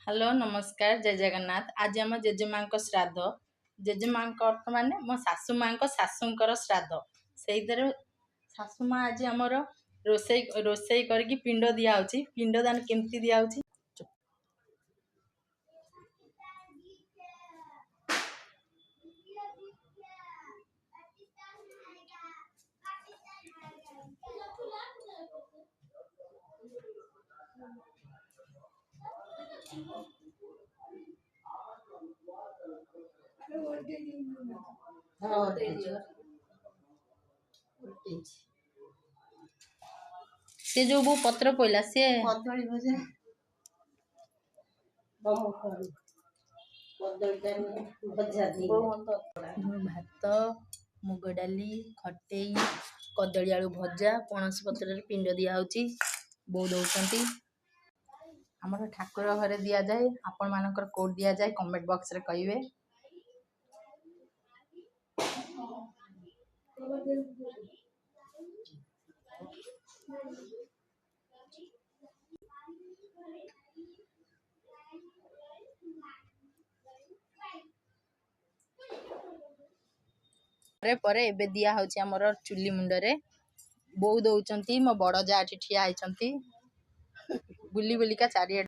Hello नमस्कार जय जगन्नाथ। आज आम जेजेमा श्राद्ध। जेजेमा अर्थ माने मो सासू माँ शाशुंकर श्राद्ध से शाशु माँ आज आमर रोसई रोसई करके पिंड दिया पिंडदान केमती दिया से जो वो पत्र पइला से कदली भजा भात मुग डाली खटेई कदली आलू भजा पणस पत्र पिंड दिया बो दौरान आमर ठाकुर घरे दि जाए। आपण मानकर कोड दि जाए कमेंट बॉक्स रे कहिवे। परे एबे दिया होची हमर चुली मुंडरे बो दौचंती। मो बड़ जा ठिया होइचंती बुली बुलिका चारिया